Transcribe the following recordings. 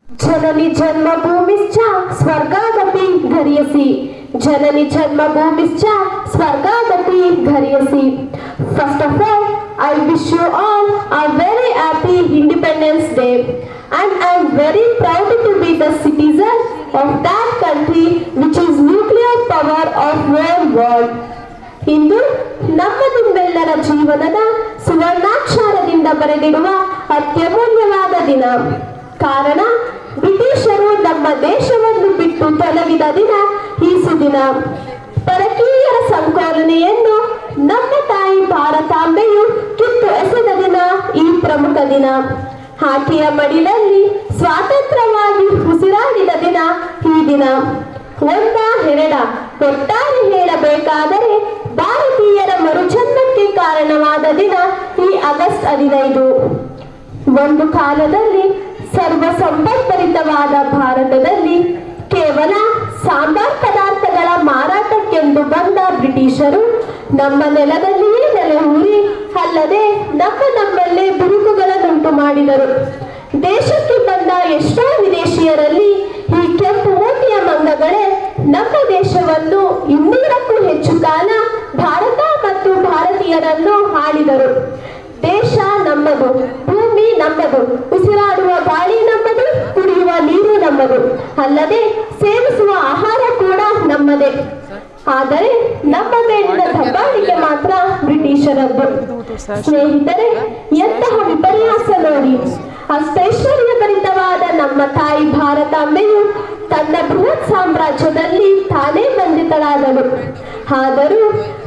Janani ಜನ್ಮಭೂಮಿಶ್ಚ ಸ್ವರ್ಗಾದಪಿ ಗರಿಯಸಿ. Janani ಜನ್ಮಭೂಮಿಶ್ಚ ಸ್ವರ್ಗಾದಪಿ ಗರಿಯಸಿ. First of all, I wish you all a very happy Independence Day, and I am very proud to be the citizen of that country which is nuclear power of whole world. ಇಂದು ನಮ್ಮ ನಿಮ್ಮೆಲ್ಲರ ಜೀವನದ ಸುವರ್ಣಾಕ್ಷರದಿಂದ ಬರೆದಿರುವ ಅತ್ಯಮೂಲ್ಯವಾದ ದಿನ. ಕಾರಣ, ಬ್ರಿಟಿಷರು ನಮ್ಮ ದೇಶವನ್ನು ಬಿಟ್ಟು ತೊಲಗಿದ ದಿನ ಈ ಸುದಿನ. ಪರಕೀಯರ ಸಂಕೋಲನೆಯನ್ನು ನಮ್ಮ ತಾಯಿ ಭಾರತಾಂಬೆಯು ಕಿತ್ತು ಎಸೆದ ದಿನ ಈ ಪ್ರಮುಖ ದಿನ. ಆಕೆಯ ಮಡಿಲಲ್ಲಿ ಸ್ವಾತಂತ್ರ್ಯವಾಗಿ ಉಸಿರಾಡಿದ ದಿನ ಈ ದಿನ. ಒಂದ ಎರಡ ಒಟ್ಟಾರೆ ಹೇಳಬೇಕಾದರೆ ಭಾರತೀಯರ ಮರುಜನ್ಮಕ್ಕೆ ಕಾರಣವಾದ ದಿನ ಈ ಆಗಸ್ಟ್ 15. ಒಂದು ಕಾಲದಲ್ಲಿ ಸರ್ವ ಸಂಪದ್ಭರಿತವಾದ ಭಾರತದಲ್ಲಿ ಕೇವಲ ಸಾಂಬಾರ್ ಪದಾರ್ಥಗಳ ಮಾರಾಟಕ್ಕೆಂದು ಬಂದ ಬ್ರಿಟಿಷರು ನಮ್ಮ ನೆಲದಲ್ಲಿಯೇ ನೆಲೆಯೂರಿ ಅಲ್ಲದೆ ನಮ್ಮಲ್ಲೇ ಬಿರುಕುಗಳನ್ನುಂಟು ಮಾಡಿದರು. ದೇಶಕ್ಕೆ ಬಂದ ಎಷ್ಟೋ ವಿದೇಶಿಯರಲ್ಲಿ ಈ ಕೆಂಪು ಮೂತಿಯ ಮಂಗಗಳೇ ನಮ್ಮ ದೇಶವನ್ನು 200ಕ್ಕೂ ಹೆಚ್ಚು ಕಾಲ ಭಾರತ ಮತ್ತು ಭಾರತೀಯರನ್ನು ಆಳಿದರು. ದೇಶ ನಮ್ಮದು, ಭೂಮಿ ನಮ್ಮದು, ಉಸಿರಾಡುವ ಗಾಳಿ ನಮ್ಮದು, ಕುಡಿಯುವ ನೀರು ನಮ್ಮದು, ಅಲ್ಲದೆ ಸೇವಿಸುವ ಆಹಾರ ಕೂಡ ನಮ್ಮದೇ. ಆದರೆ ನಮ್ಮ ಮೇಲಿನ ದಬ್ಬಾಳಿಕೆ ಮಾತ್ರ ಬ್ರಿಟಿಷರದ್ದು. ಸ್ನೇಹಿತರೆ, ಎಂತಹ ವಿಪರ್ಯಾಸ ನೋಡಿ. ಅಷ್ಟೈಶ್ವರ್ಯಭರಿತವಾದ ನಮ್ಮ ತಾಯಿ ಭಾರತಾಂಬೆಯು ತನ್ನ ಬೃಹತ್ ಸಾಮ್ರಾಜ್ಯದಲ್ಲಿ ತಾನೇ ಬಂಧಿತಳಾದಳು. ಆದರೂ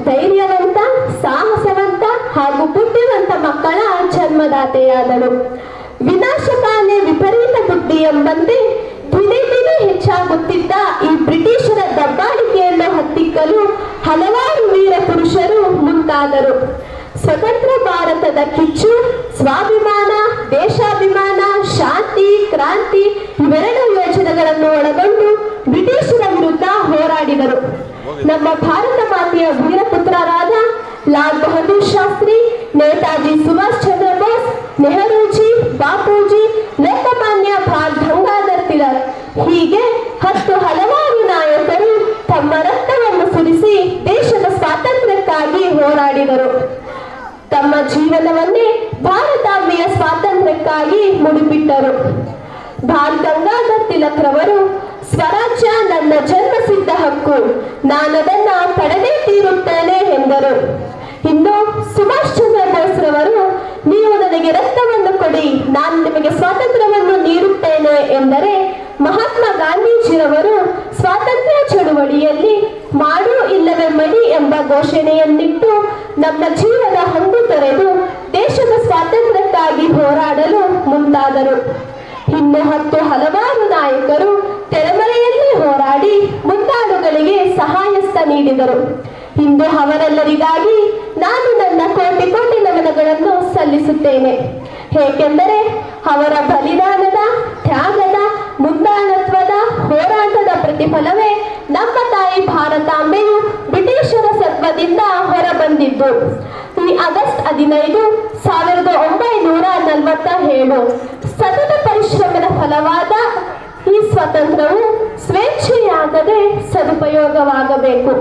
ಧೈರ್ಯವಂತ, ಸಾಹಸವಂತ ಹಾಗೂ ಬುದ್ಧಿವಂತ ಮಕ್ಕಳ ಜನ್ಮದಾತೆಯಾದಳು. ವಿನಾಶಕಾಲೆ ವಿಪರೀತ ಬುದ್ಧಿ ಎಂಬಂತೆ ದಿನೇ ದಿನೇ ಹೆಚ್ಚಾಗುತ್ತಿದ್ದ ಈ ಬ್ರಿಟಿಷರ ದಬ್ಬಾಳಿಕೆಯನ್ನು ಹತ್ತಿಕ್ಕಲು ಹಲವಾರು ವೀರ ಪುರುಷರು ಮುಂತಾದರು. ಸ್ವತಂತ್ರ ಭಾರತದ ಕಿಚ್ಚು, ಸ್ವಾಭಿಮಾನ, ದೇಶಾಭಿಮಾನ, ಶಾಂತಿ, ಕ್ರಾಂತಿ ಇವೆರಡು ಯೋಜನೆಗಳನ್ನು ಒಳಗೊಂಡು ಬ್ರಿಟಿಷರ ವಿರುದ್ಧ ಹೋರಾಡಿದರು. ನಮ್ಮ ಭಾರತ ಮಾತೆಯ ವೀರಪುತ್ರರಾದ ಲಾಲ್ ಬಹದ್ದೂರ್ ಶಾಸ್ತ್ರಿ, ನೇತಾಜಿ ಸುಭಾಷ್ ಚಂದ್ರ ಬೋಸ್, ನೆಹರೂಜಿ, ಬಾಪೂಜಿ, ಲೋಕಮಾನ್ಯ ಬಾಲ್ ಗಂಗಾಧರ್ ತಿಲಕ್ ಹೀಗೆ ಹಲವಾರು ನಾಯಕರು ತಮ್ಮ ರಕ್ತವನ್ನು ಸುರಿಸಿ ದೇಶದ ಸ್ವಾತಂತ್ರ್ಯಕ್ಕಾಗಿ ಹೋರಾಡಿದರು. ತಮ್ಮ ಜೀವನವನ್ನೇ ಭಾರತಾಂಬೆಯ ಸ್ವಾತಂತ್ರ್ಯಕ್ಕಾಗಿ ಮುಡಿಪಿಟ್ಟರು. ಬಾಲ್ ಗಂಗಾಧರ್ ತಿಲಕ್ ರವರು ಸ್ವರಾಜ್ಯ ನನ್ನ ಜನ್ಮಸಿದ್ಧ ಹಕ್ಕು, ನಾನದನ್ನ ಪಡೆದೇ ತೀರುತ್ತೇನೆ ಎಂದರು. ಇನ್ನು ಸುಭಾಷ್ ಚಂದ್ರ ಬೋಸ್ ರವರು ನೀವು ನನಗೆ ರಕ್ತವನ್ನು ಕೊಡಿ, ನಾನು ನಿಮಗೆ ಸ್ವಾತಂತ್ರ್ಯವನ್ನು ನೀಡುತ್ತೇನೆ ಎಂದರೆ, ಮಹಾತ್ಮ ಗಾಂಧೀಜಿರವರು ಸ್ವಾತಂತ್ರ್ಯ ಚಳುವಳಿಯಲ್ಲಿ ಮಾಡು ಇಲ್ಲವೇ ಮಡಿ ಎಂಬ ಘೋಷಣೆಯನ್ನಿಟ್ಟು ನಮ್ಮ ಜೀವನ ಹಂಗು ತೊರೆದು ದೇಶದ ಸ್ವಾತಂತ್ರ್ಯಕ್ಕಾಗಿ ಹೋರಾಡಲು ಮುಂದಾದರು. ಇನ್ನು ಹಲವಾರು ನಾಯಕರು ತೆರೆಮರೆಯಲ್ಲೇ ಹೋರಾಡಿ ಮುಂದಾಳುಗಳಿಗೆ ಸಹಾಯಸ್ತ ನೀಡಿದರು. ಇಂದು ಅವರೆಲ್ಲರಿಗಾಗಿ ನಾನು ನನ್ನ ಕೋಟಿ ಕೋಟಿ ನಮನಗಳನ್ನು ಸಲ್ಲಿಸುತ್ತೇನೆ. ಏಕೆಂದರೆ ಅವರ ಬಲಿದಾನದ, ತ್ಯಾಗದ, ಮುಂದಾಳತ್ವದ, ಹೋರಾಟದ ಪ್ರತಿಫಲವೇ ನಮ್ಮ ತಾಯಿ ಭಾರತಾಂಬೆಯು ಬ್ರಿಟಿಷರ ಸರ್ವದಿಂದ ಹೊರಬಂದಿದ್ದು. ಈ ಆಗಸ್ಟ್ 15, 1947 ಸತತ ಪರಿಶ್ರಮದ ಫಲವಾದ ಈ ಸ್ವಾತಂತ್ರ್ಯವು ಸ್ವೇಚ್ಛೆಯಾಗದೆ ಸದುಪಯೋಗವಾಗಬೇಕು.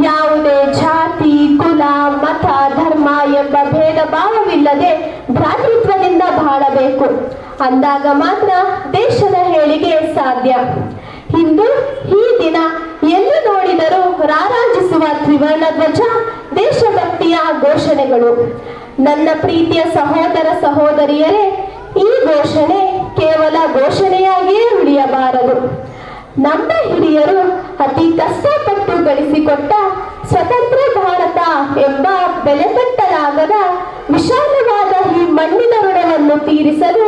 ಯಾವುದೇ ಜಾತಿ, ಕುಲ, ಮತ, ಧರ್ಮ ಎಂಬ ಭೇದ ಭಾವವಿಲ್ಲದೆ ಭ್ರಾತೃತ್ವದಿಂದ ಬಾಳಬೇಕು. ಅಂದಾಗ ಮಾತ್ರ ದೇಶದ ಏಳಿಗೆ ಸಾಧ್ಯ. ಇಂದು ಈ ದಿನ ಎಲ್ಲೂ ನೋಡಿದರೂ ರಾರಾಜಿಸುವ ತ್ರಿವರ್ಣ ಧ್ವಜ, ದೇಶಭಕ್ತಿಯ ಘೋಷಣೆಗಳು. ನನ್ನ ಪ್ರೀತಿಯ ಸಹೋದರ ಸಹೋದರಿಯರೇ, ಈ ಘೋಷಣೆ ಕೇವಲ ಘೋಷಣೆಯಾಗಿಯೇ ಉಳಿಯಬಾರದು. ನಮ್ಮ ಹಿರಿಯರು ಅತಿ ಕಷ್ಟಪಟ್ಟು ಗಳಿಸಿಕೊಟ್ಟ ಸ್ವತಂತ್ರ ಭಾರತ ಎಂಬ ಬೆಲೆ ಕಟ್ಟಲಾಗದ ವಿಶಾಲವಾದ ಈ ಮಣ್ಣಿನ ಋಣವನ್ನು ತೀರಿಸಲು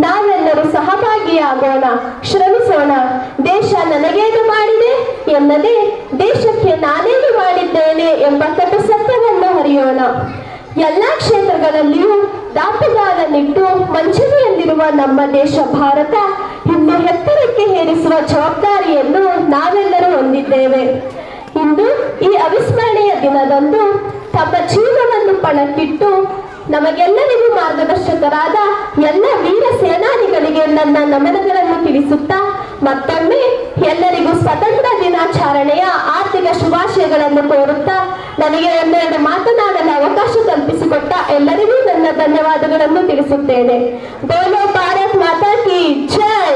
ನಾವೆಲ್ಲರೂ ಸಹಭಾಗಿಯಾಗೋಣ, ಶ್ರಮಿಸೋಣ. ದೇಶ ನನಗೇನು ಮಾಡಿದೆ ಎನ್ನದೆ ದೇಶಕ್ಕೆ ನಾನೇನು ಮಾಡಿದ್ದೇನೆ ಎಂಬ ಕಟು ಸತ್ಯವನ್ನು ಅರಿಯೋಣ. ಎಲ್ಲ ಕ್ಷೇತ್ರಗಳಲ್ಲಿಯೂ ದಾಪುಗಾಲನ್ನಿಟ್ಟು ವಂಚನೆಯಲ್ಲಿರುವ ನಮ್ಮ ದೇಶ ಭಾರತ ಇನ್ನು ಎತ್ತರಕ್ಕೆ ಏರಿಸುವ ಜವಾಬ್ದಾರಿಯನ್ನು ನಾವೆಲ್ಲರೂ ಹೊಂದಿದ್ದೇವೆ. ಇಂದು ಈ ಅವಿಸ್ಮರಣೀಯ ದಿನದಂದು ತಮ್ಮ ಜೀವನವನ್ನು ಪಣಕ್ಕಿಟ್ಟು ನಮಗೆಲ್ಲರಿಗೂ ಮಾರ್ಗದರ್ಶಕರಾದ ಎಲ್ಲ ವೀರ ಸೇನಾನಿಗಳಿಗೆ ನನ್ನ ನಮನಗಳನ್ನು ತಿಳಿಸುತ್ತಾ ಮತ್ತೊಮ್ಮೆ ಎಲ್ಲರಿಗೂ ಸ್ವತಂತ್ರ ದಿನಾಚರಣೆಯ ಆರ್ಥಿಕ ಶುಭಾಶಯಗಳನ್ನು ಕೋರುತ್ತಾ ನನಗೆ ಒಂದೆರಡು ಮಾತನಾಡಲು ಅವಕಾಶ ಕಲ್ಪಿಸಿಕೊಟ್ಟ ಎಲ್ಲರಿಗೂ ನನ್ನ ಧನ್ಯವಾದಗಳನ್ನು ತಿಳಿಸುತ್ತೇನೆ. ಬೋಲೋ ಭಾರತ್ ಮಾತಾ ಕಿ ಜೈ.